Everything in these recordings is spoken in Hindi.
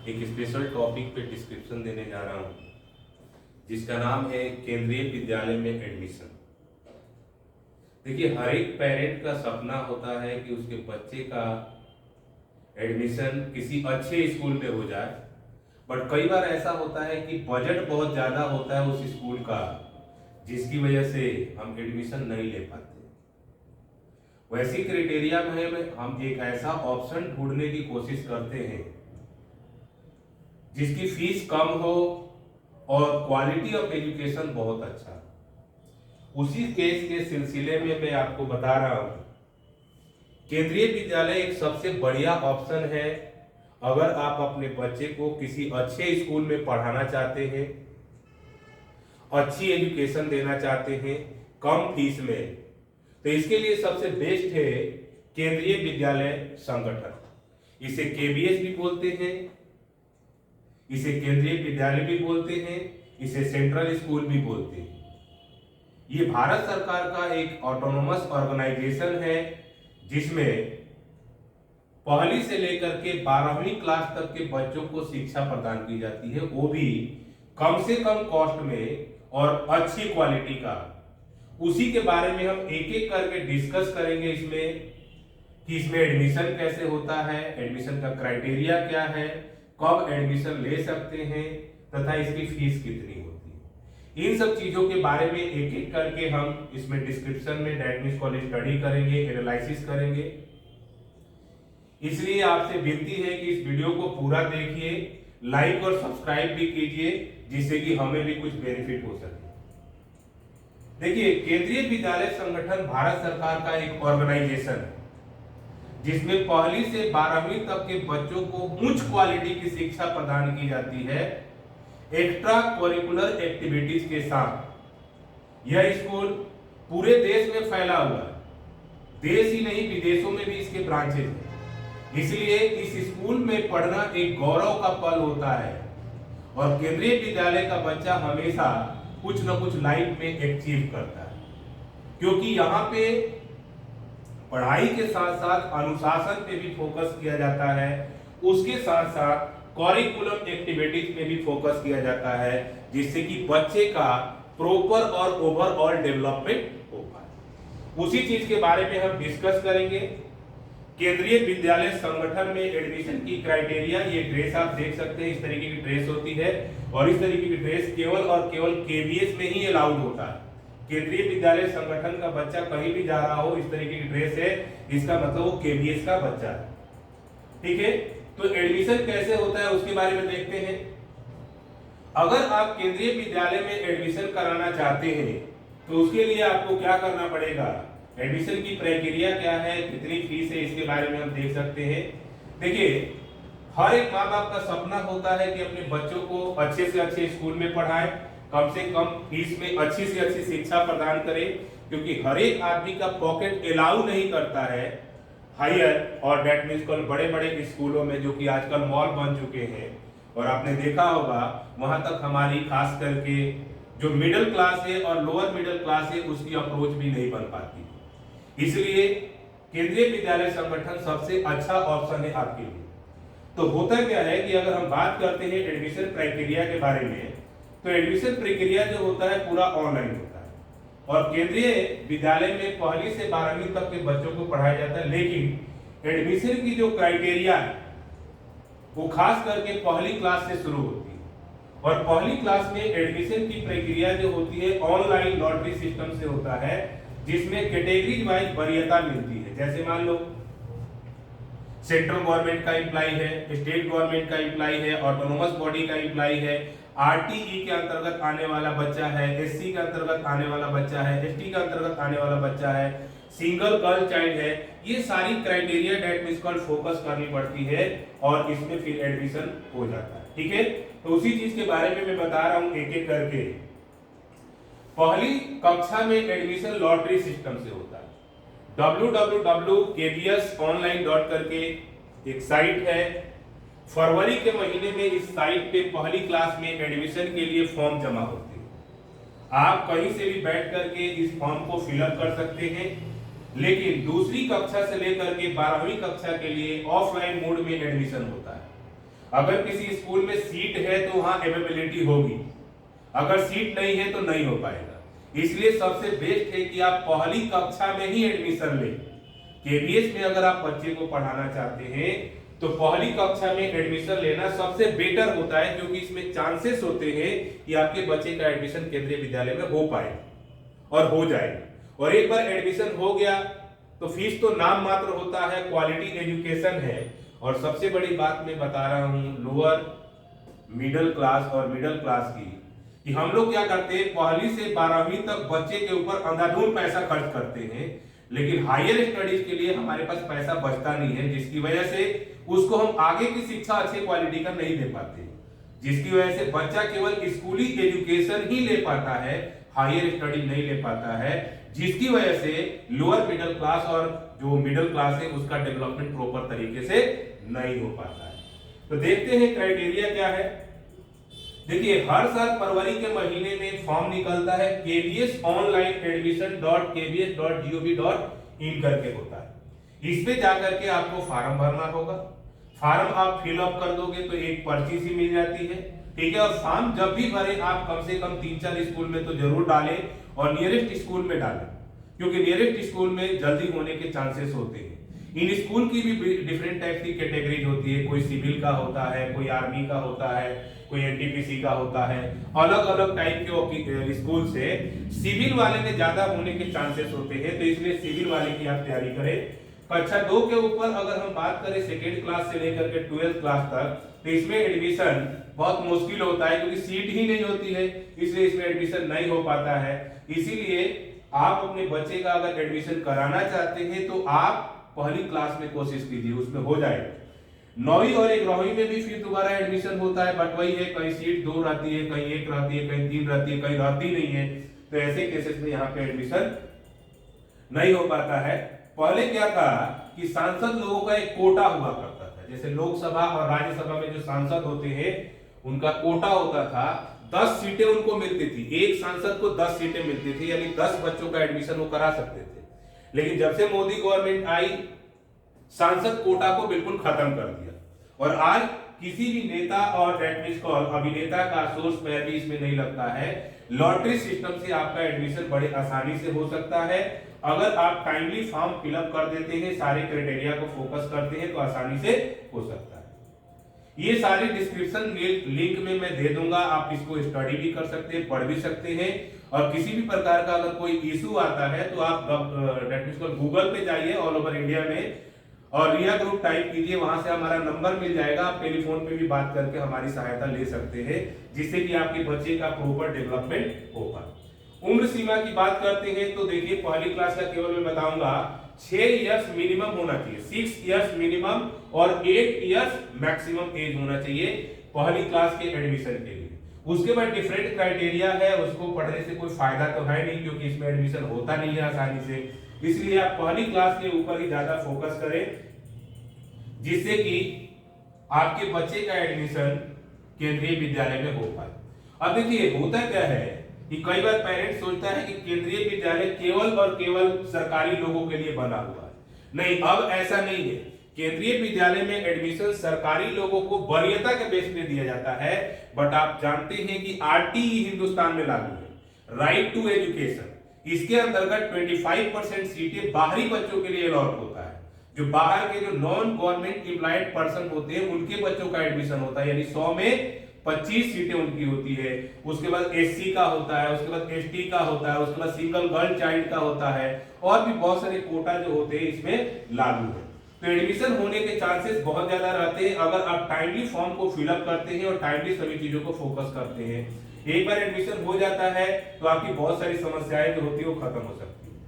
एक स्पेशल टॉपिक पे डिस्क्रिप्शन देने जा रहा हूँ जिसका नाम है केंद्रीय विद्यालय में एडमिशन। देखिए, हर एक पेरेंट का सपना होता है कि उसके बच्चे का एडमिशन किसी अच्छे स्कूल में हो जाए, बट कई बार ऐसा होता है कि बजट बहुत ज़्यादा होता है उस स्कूल का, जिसकी वजह से हम एडमिशन नहीं ले पाते। वैसी क्राइटेरिया में हम एक ऐसा ऑप्शन ढूंढने की कोशिश करते हैं जिसकी फीस कम हो और क्वालिटी ऑफ एजुकेशन बहुत अच्छा। उसी केस के सिलसिले में मैं आपको बता रहा हूं, केंद्रीय विद्यालय एक सबसे बढ़िया ऑप्शन है अगर आप अपने बच्चे को किसी अच्छे स्कूल में पढ़ाना चाहते हैं, अच्छी एजुकेशन देना चाहते हैं कम फीस में। तो इसके लिए सबसे बेस्ट है केंद्रीय विद्यालय संगठन। इसे केबीएस भी बोलते हैं, इसे केंद्रीय विद्यालय भी बोलते हैं, इसे सेंट्रल स्कूल भी बोलते हैं। ये भारत सरकार का एक ऑटोनोमस ऑर्गेनाइजेशन है जिसमें पहली से लेकर के 12वीं क्लास तक के बच्चों को शिक्षा प्रदान की जाती है, वो भी कम से कम कॉस्ट में और अच्छी क्वालिटी का। उसी के बारे में हम एक एक करके डिस्कस करेंगे इसमें कि इसमें एडमिशन कैसे होता है, एडमिशन का क्राइटेरिया क्या है, कब एडमिशन ले सकते हैं तथा इसकी फीस कितनी होती है। इन सब चीजों के बारे में एक एक करके हम इसमें डिस्क्रिप्शन में दैट मींस कॉलेज स्टडी करेंगे, एनालिसिस करेंगे। इसलिए आपसे विनती है कि इस वीडियो को पूरा देखिए, लाइक और सब्सक्राइब भी कीजिए जिससे कि हमें भी कुछ बेनिफिट हो सके। देखिए, केंद्रीय विद्यालय संगठन भारत सरकार का एक ऑर्गेनाइजेशन है जिसमें पहली से 12वीं तक के बच्चों को उच्च क्वालिटी की शिक्षा प्रदान की जाती है एक्स्ट्रा करिकुलर एक्टिविटीज के साथ। यह स्कूल पूरे देश में फैला हुआ है, देश ही नहीं विदेशों में भी इसके ब्रांचेज हैं। इसलिए इस स्कूल में पढ़ना एक गौरव का पल होता है और केंद्रीय विद्यालय का बच्चा हमेशा कुछ न कुछ लाइफ में अचीव करता है, क्योंकि यहाँ पे पढ़ाई के साथ साथ अनुशासन पे भी फोकस किया जाता है, उसके साथ साथ करिकुलम एक्टिविटीज पे भी फोकस किया जाता है जिससे कि बच्चे का प्रॉपर और ओवरऑल डेवलपमेंट हो पाए। उसी चीज के बारे में हम डिस्कस करेंगे। केंद्रीय विद्यालय संगठन में एडमिशन की क्राइटेरिया, ये ड्रेस आप देख सकते हैं, इस तरीके की ड्रेस होती है और इस तरीके की ड्रेस केवल और केवल केबीएस में ही अलाउड होता है। केंद्रीय विद्यालय संगठन का बच्चा कहीं भी जा रहा हो, इस तरीके की ड्रेस है, इसका मतलब वो केबीएस का बच्चा है। ठीक है, तो एडमिशन कैसे होता है उसके बारे में देखते हैं। अगर आप केंद्रीय विद्यालय में एडमिशन कराना चाहते हैं तो उसके लिए आपको क्या करना पड़ेगा, एडमिशन की प्रक्रिया क्या है, कितनी फीस है, इसके बारे में हम देख सकते हैं। देखिए, हर एक माँ बाप का सपना होता है कि अपने बच्चों को अच्छे से अच्छे स्कूल में पढ़ाए, कम से कम फीस में अच्छी से अच्छी शिक्षा प्रदान करे, क्योंकि हर एक आदमी का पॉकेट अलाउ नहीं करता है हायर और दैट मींस बड़े बड़े स्कूलों में, जो कि आजकल मॉल बन चुके हैं। और आपने देखा होगा वहां तक हमारी खास करके जो मिडिल क्लास है और लोअर मिडिल क्लास है उसकी अप्रोच भी नहीं बन पाती। इसलिए केंद्रीय विद्यालय संगठन सबसे अच्छा ऑप्शन है आपके लिए। तो होता क्या है कि अगर हम बात करते हैं एडमिशन क्राइटेरिया के बारे में, तो एडमिशन प्रक्रिया जो होता है पूरा ऑनलाइन होता है और केंद्रीय विद्यालय में पहली से 12वीं तक के बच्चों को पढ़ाया जाता है। लेकिन एडमिशन की जो क्राइटेरिया है वो खास करके पहली क्लास से शुरू होती है और पहली क्लास में एडमिशन की प्रक्रिया जो होती है ऑनलाइन लॉटरी सिस्टम से होता है, जिसमें कैटेगरी वाइज वरीयता मिलती है। जैसे मान लो सेंट्रल गवर्नमेंट का एम्प्लॉय है, स्टेट गवर्नमेंट का एम्प्लॉय है, ऑटोनोमस बॉडी का एम्प्लॉय है, आरटीई के अंतर्गत आने वाला बच्चा है, एससी के अंतर्गत आने वाला बच्चा है, एसटी के अंतर्गत आने वाला बच्चा है, सिंगल गर्ल चाइल्ड है। ये सारी criteria that means called focus करनी पड़ती है और इसमें फिर एडमिशन हो जाता है। ठीक है, तो उसी चीज के बारे में मैं बता रहा हूं एक एक करके। पहली कक्षा में एडमिशन लॉटरी सिस्टम से होता है। www.kbsonline. करके एक साइट है। फरवरी के महीने में इस साइट पे पहली क्लास में एडमिशन के लिए फॉर्म जमा होते हैं। आप कहीं से भी बैठ करके इस फॉर्म को फिलअप कर सकते हैं, लेकिन दूसरी कक्षा से लेकर के 12वीं कक्षा के लिए ऑफलाइन मोड में एडमिशन होता है। अगर किसी स्कूल में सीट है तो वहां अवेलेबिलिटी होगी, अगर सीट नहीं है तो नहीं हो पाएगा। इसलिए सबसे बेस्ट है कि आप पहली कक्षा में ही एडमिशन लें। केवीएस में अगर आप बच्चे को पढ़ाना चाहते हैं तो पहली कक्षा में एडमिशन लेना सबसे बेटर होता है, क्योंकि इसमें चांसेस होते हैं कि आपके बच्चे का एडमिशन केंद्रीय विद्यालय में हो पाए और हो जाएगा। और एक बार एडमिशन हो गया तो फीस तो नाम मात्र होता है, क्वालिटी एजुकेशन है। और सबसे बड़ी बात मैं बता रहा हूं लोअर मिडिल क्लास और मिडिल क्लास की, कि हम लोग क्या करते हैं, पहली से 12वीं तक बच्चे के ऊपर अंधाधुंध पैसा खर्च करते हैं, लेकिन हायर स्टडीज के लिए हमारे पास पैसा बचता नहीं है, जिसकी वजह से उसको हम आगे की शिक्षा अच्छी क्वालिटी का नहीं दे पाते, जिसकी वजह से बच्चा केवल स्कूली एजुकेशन ही ले पाता है, हायर स्टडी नहीं ले पाता है, जिसकी वजह से लोअर मिडिल क्लास और जो मिडिल क्लास है उसका डेवलपमेंट प्रॉपर तरीके से नहीं हो पाता है। तो देखते हैं क्राइटेरिया क्या है। देखिए, हर साल फरवरी के महीने में फॉर्म निकलता है KVS ऑनलाइन एडमिशन .kvs.gov.in करके होता है। इस पे जाकर के आपको फॉर्म भरना होगा। फॉर्म आप फिलअप कर दोगे तो एक पर्ची सी मिल जाती है, ठीक है। और फॉर्म जब भी भरे आप कम से कम 3-4 स्कूल में तो जरूर डालें और नियरेस्ट स्कूल में डालें, क्योंकि नियरेस्ट स्कूल में जल्दी होने के चांसेस होते हैं। इन स्कूल की भी डिफरेंट टाइप की कैटेगरीज होती है, कोई सिविल का होता है, कोई आर्मी का होता है, कोई एनटीपीसी का होता है, अलग अलग टाइप के स्कूल से सिविल वाले में ज्यादा होने के चांसेस होते हैं, तो इसलिए सिविल वाले की आप तैयारी करें। कक्षा 2 के ऊपर अगर हम बात करें सेकेंड क्लास से लेकर के 12th क्लास तक, तो इसमें एडमिशन बहुत मुश्किल होता है, क्योंकि सीट ही नहीं होती है, इसलिए इसमें एडमिशन नहीं हो पाता है। इसीलिए आप अपने बच्चे का अगर एडमिशन कराना चाहते हैं तो आप पहली क्लास में कोशिश कीजिए, उसमें हो जाएगा। 9वीं और 11वीं में भी फिर दोबारा एडमिशन होता है, बट वही है, कहीं सीट 2 रहती है, कहीं 1 रहती है, कहीं 3 रहती है, कहीं रहती नहीं है। तो ऐसे केसेस में यहाँ पे एडमिशन नहीं हो पाता है। पहले क्या था कि सांसद लोगों का एक कोटा हुआ करता था, जैसे लोकसभा और राज्यसभा में जो सांसद होते हैं उनका कोटा होता था, 10 सीटें उनको मिलती थी, एक सांसद को 10 सीटें मिलती थी, यानी 10 बच्चों का एडमिशन वो करा सकते थे। लेकिन जब से मोदी गवर्नमेंट आई, सांसद कोटा को बिल्कुल खत्म कर दिया, और आज किसी भी नेता और अभिनेता का सोर्स पैर भी इसमें नहीं लगता है। लॉटरी सिस्टम से आपका एडमिशन बड़े आसानी से हो सकता है। अगर आप टाइमली फॉर्म फिलअप कर देते हैं, सारे क्राइटेरिया को फोकस करते हैं, तो आसानी से हो सकता है। ये सारे डिस्क्रिप्शन लिंक में मैं दे दूंगा, आप इसको स्टडी भी कर सकते हैं, पढ़ भी सकते हैं। और किसी भी प्रकार का अगर कोई इशू आता है तो आप गूगल पे जाइए ऑल ओवर इंडिया में और रिया ग्रुप टाइप कीजिए, वहां से हमारा नंबर मिल जाएगा, आप टेलीफोन पे भी बात करके हमारी सहायता ले सकते हैं, जिससे कि आपके बच्चे का प्रॉपर डेवलपमेंट होगा। उम्र सीमा की बात करते हैं तो देखिए, पहली क्लास का केवल मैं बताऊंगा 6 इयर्स मिनिमम होना चाहिए, 6 इयर्स मिनिमम और 8 इयर्स मैक्सिमम एज होना चाहिए पहली क्लास के एडमिशन के लिए। उसके बाद डिफरेंट क्राइटेरिया है, उसको पढ़ने से कोई फायदा तो है नहीं, क्योंकि इसमें एडमिशन होता नहीं है आसानी से। इसलिए आप पहली क्लास के ऊपर ही ज्यादा फोकस करें, जिससे कि आपके बच्चे का एडमिशन केंद्रीय विद्यालय में हो पाए। अब देखिए, होता क्या है कि कई बार पेरेंट्स सोचता है कि केंद्रीय विद्यालय केवल और केवल सरकारी लोगों के लिए बना हुआ है। नहीं, अब ऐसा नहीं है। केंद्रीय विद्यालय में एडमिशन सरकारी लोगों को वरीयता के बेस पे दिया जाता है, बट आप जानते हैं कि आरटीई हिंदुस्तान में लागू है, राइट टू एजुकेशन। इसके अंतर्गत 25% सीटें बाहरी बच्चों के लिए अलॉट होता है। जो बाहर के जो नॉन गवर्नमेंट एम्प्लॉयड पर्सन होते हैं उनके बच्चों का एडमिशन होता है, यानी 100 में 25 सीटें उनकी होती है। उसके बाद एससी का होता है, उसके बाद एसटी का होता है, उसके बाद सिंगल गर्ल चाइल्ड का होता है, और भी बहुत सारे कोटा जो होते हैं इसमें लागू है। तो एडमिशन होने के चांसेस बहुत ज्यादा रहते हैं अगर आप टाइमली फॉर्म को फिलअप करते हैं और टाइमली सभी चीजों को फोकस करते हैं। एक बार एडमिशन हो जाता है तो आपकी बहुत सारी समस्याएं जो होती है वो खत्म हो सकती है।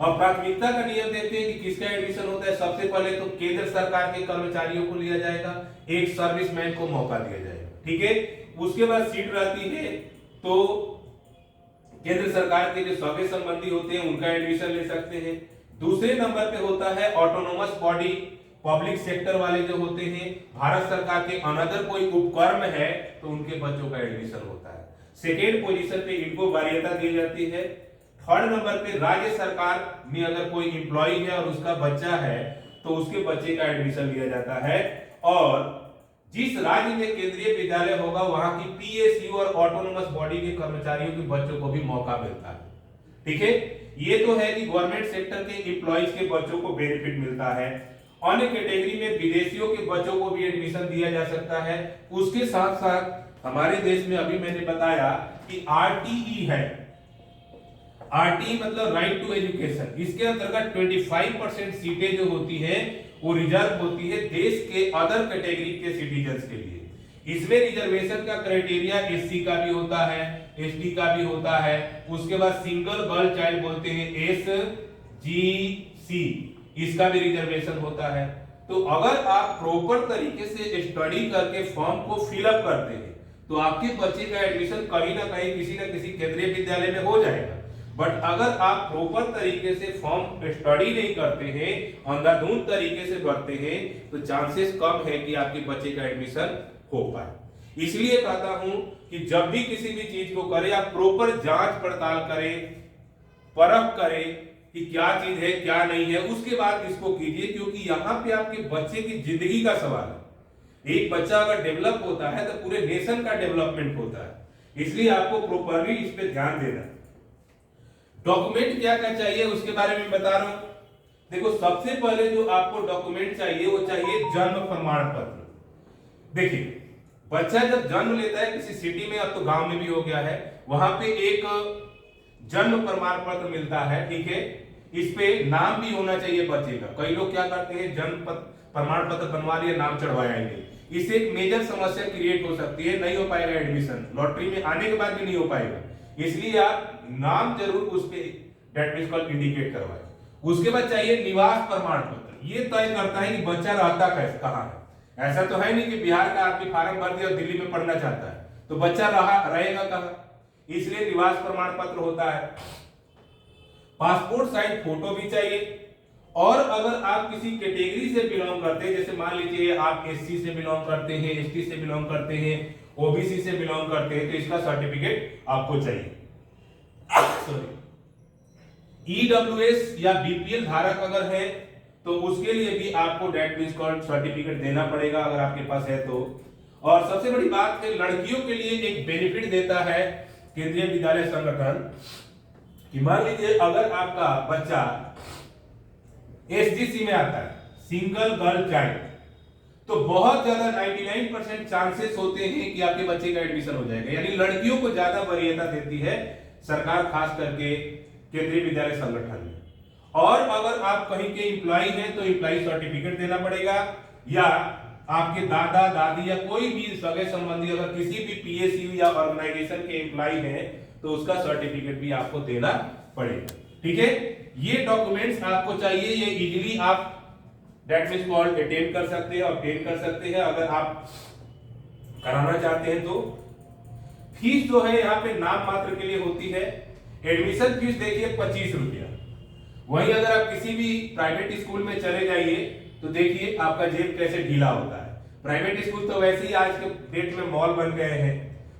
और प्राथमिकता का नियम देखते हैं कि किसका एडमिशन होता है। सबसे पहले तो केंद्र सरकार के कर्मचारियों को लिया जाएगा, एक सर्विसमैन को मौका दिया जाएगा, ठीक है। उसके बाद सीट रहती है तो केंद्र सरकार के जो सगे संबंधी होते हैं उनका एडमिशन ले सकते हैं। दूसरे नंबर पे होता है ऑटोनोमस बॉडी, पब्लिक सेक्टर वाले जो होते हैं, भारत सरकार के अनदर कोई उपक्रम है तो उनके बच्चों का एडमिशन होता है। सेकेंड पोजीशन पे इनको वरीयता दी जाती है। थर्ड नंबर पे राज्य सरकार में अगर कोई एम्प्लॉय है और उसका बच्चा है तो उसके बच्चे का एडमिशन लिया जाता है। और जिस राज्य में केंद्रीय विद्यालय होगा वहां की पीएसयू और ऑटोनोमस बॉडी के कर्मचारियों के बच्चों को भी मौका मिलता है। ठीक है, ये तो है कि गवर्नमेंट सेक्टर के एम्प्लॉइज के बच्चों को बेनिफिट मिलता है। अन्य कैटेगरी में विदेशियों के बच्चों को भी एडमिशन दिया जा सकता है। उसके साथ साथ हमारे देश में अभी मैंने बताया कि आरटीई है, आरटीई मतलब राइट टू एजुकेशन। इसके अंतर्गत 25% सीटें जो होती है वो रिजर्व होती है देश के अदर कैटेगरी के सिटीजन्स के लिए। इसमें रिजर्वेशन का क्राइटेरिया एससी का भी होता है, एसटी का भी होता है। उसके बाद सिंगल गर्ल चाइल्ड बोलते हैं एसजीसी, इसका भी रिजर्वेशन होता है। तो अगर आप प्रॉपर तरीके से स्टडी करके फॉर्म को फिलअप करते हैं तो आपके बच्चे का एडमिशन कहीं ना कहीं किसी न किसी केंद्रीय विद्यालय में हो जाएगा। बट अगर आप प्रॉपर तरीके से फॉर्म स्टडी नहीं करते हैं, अंधाधुंध तरीके से भरते हैं, तो चांसेस कम है कि आपके बच्चे का एडमिशन हो पाए। इसलिए कहता हूं कि जब भी किसी भी चीज को करें आप प्रॉपर जांच पड़ताल करें, परख करें कि क्या चीज है क्या नहीं है, उसके बाद इसको कीजिए, क्योंकि यहाँ पे आपके बच्चे की जिंदगी का सवाल है। एक बच्चा अगर डेवलप होता है तो पूरे नेशन का डेवलपमेंट होता है। इसलिए आपको प्रॉपरली इस पे ध्यान देना है। डॉक्यूमेंट क्या क्या चाहिए उसके बारे में बता रहा हूं। देखो, सबसे पहले जो आपको डॉक्यूमेंट चाहिए वो चाहिए जन्म प्रमाण पत्र। देखिए, बच्चा जब जन्म लेता है किसी सिटी में, अब तो गांव में भी हो गया है, वहां पे एक जन्म प्रमाण पत्र मिलता है। ठीक है, इस पे नाम भी होना चाहिए बच्चे का। कई लोग क्या करते हैं, जन्म प्रमाण पत्र बनवा लिया, नाम चढ़वाया ही नहीं। इससे एक मेजर समस्या क्रिएट हो सकती है, नहीं हो पाएगा एडमिशन, लॉटरी में आने के बाद भी नहीं हो पाएगा। इसलिए आप नाम जरूर उस पे डेट मींस कॉल इंडिकेट करवाएं। उसके बाद चाहिए निवास प्रमाण पत्र। ये तय करता है कि बच्चा रहता कैसे कहां है। ऐसा तो है नहीं कि बिहार का आदमी फार्म भर दिया और दिल्ली में पढ़ना चाहता है तो बच्चा रहेगा कहां, इसलिए निवास प्रमाण पत्र होता है। पासपोर्ट साइज फोटो भी चाहिए। और अगर आप किसी कैटेगरी से बिलोंग करते हैं, जैसे मान लीजिए आप एससी से बिलोंग करते हैं, एसटी से बिलोंग करते हैं, ओबीसी से बिलोंग करते हैं, तो इसका सर्टिफिकेट आपको चाहिए। सॉरी, ईडब्ल्यूएस या बीपीएल धारक अगर है तो उसके लिए भी आपको डेट मींस कॉल्ड सर्टिफिकेट देना पड़ेगा अगर आपके पास है तो। और सबसे बड़ी बात है, लड़कियों के लिए एक बेनिफिट देता है केंद्रीय विद्यालय संगठन कि मान लीजिए अगर आपका बच्चा एसजीसी में आता है, सिंगल गर्ल चाइल्ड, तो बहुत ज्यादा 99% चांसेस होते हैं कि आपके बच्चे का एडमिशन हो जाएगा। यानी लड़कियों को ज्यादा वरीयता देती है सरकार, खास करके केंद्रीय विद्यालय संगठन में। और अगर आप कहीं के एम्प्लॉय हैं तो एम्प्लॉय सर्टिफिकेट देना पड़ेगा, या आपके दादा दादी या कोई भी सगे संबंधी अगर किसी भी पीएसयू या ऑर्गेनाइजेशन के एम्प्लॉय हैं तो उसका सर्टिफिकेट भी आपको देना पड़ेगा। ठीक है, ये डॉक्यूमेंट्स आपको चाहिए। ये इजीली आप डेट मींस कॉल्ड अटेम्प्ट कर सकते हैं, ऑब्टेन कर सकते हैं अगर आप कराना चाहते हैं तो। फीस जो है यहाँ पे नाम मात्र के लिए होती है। एडमिशन फीस देखिए 25 रुपया। वहीं अगर आप किसी भी प्राइवेट स्कूल में चले जाइए तो देखिए आपका जेब कैसे ढीला होता है। प्राइवेट स्कूल तो वैसे ही आज के डेट में मॉल बन गए हैं।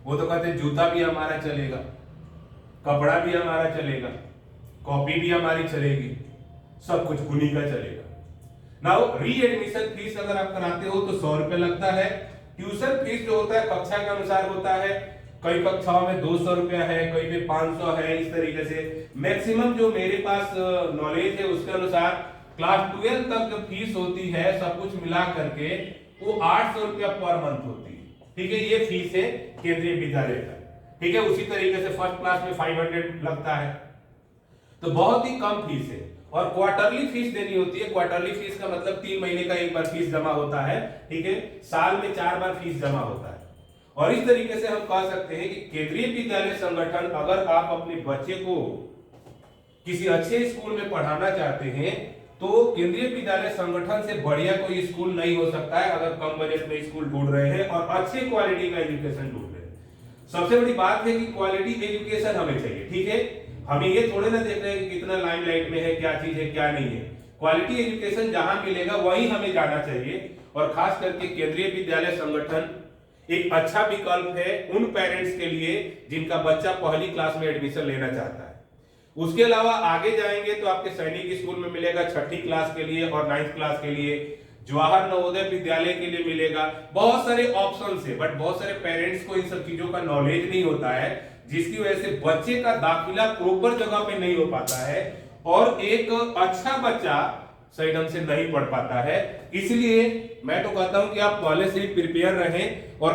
वो तो कहते हैं जूता भी हमारा चलेगा, कपड़ा भी हमारा चलेगा, कॉपी भी हमारी चलेगी, सब कुछ उन्हीं का चलेगा। नाउ री एडमिशन फीस अगर आप कराते हो तो 100 रुपए लगता है। ट्यूशन फीस जो होता है कक्षा के अनुसार होता है। कई कक्षाओं में 200 रुपया है, कई पे 500 है, इस तरीके से। मैक्सिमम जो मेरे पास नॉलेज है उसके अनुसार क्लास 12 तक जो फीस होती है सब कुछ मिला करके वो 800 रुपया पर मंथ होती है। ठीक है, ये फीस है केंद्रीय विद्यालय का। ठीक है, उसी तरीके से फर्स्ट क्लास में 500 लगता है, तो बहुत ही कम फीस है। और क्वार्टरली फीस देनी होती है। क्वार्टरली फीस का मतलब 3 महीने का एक बार फीस जमा होता है। ठीक है, साल में 4 बार फीस जमा होता है। और इस तरीके से हम कह सकते हैं कि केंद्रीय विद्यालय संगठन, अगर आप अपने बच्चे को किसी अच्छे स्कूल में पढ़ाना चाहते हैं तो केंद्रीय विद्यालय संगठन से बढ़िया कोई स्कूल नहीं हो सकता है। अगर कम बजट में स्कूल ढूंढ रहे हैं और अच्छे क्वालिटी का एजुकेशन ढूंढ रहे हैं, सबसे बड़ी बात है कि क्वालिटी एजुकेशन हमें चाहिए। ठीक है, हमें ये थोड़े ना देख रहे हैं कि कितना लाइमलाइट में है, क्या चीज है क्या नहीं है। क्वालिटी एजुकेशन जहां मिलेगा वहीं हमें जाना चाहिए। और खास करके केंद्रीय विद्यालय संगठन एक अच्छा विकल्प है उन पेरेंट्स के लिए जिनका बच्चा पहली क्लास में एडमिशन लेना चाहता है। उसके अलावा आगे जाएंगे तो आपके सैनिक स्कूल में मिलेगा 6ठी क्लास के लिए और 9th क्लास के लिए। जवाहर नवोदय विद्यालय के लिए मिलेगा, बहुत सारे ऑप्शन है, बट बहुत सारे पेरेंट्स को इन सब चीजों का नॉलेज नहीं होता है, जिसकी वजह से बच्चे का दाखिला प्रॉपर जगह पे नहीं हो पाता है और एक अच्छा बच्चा सही ढंग से नहीं पढ़ पाता है। इसलिए मैं तो कहता हूं कि आप पहले से ही प्रिपेयर रहें और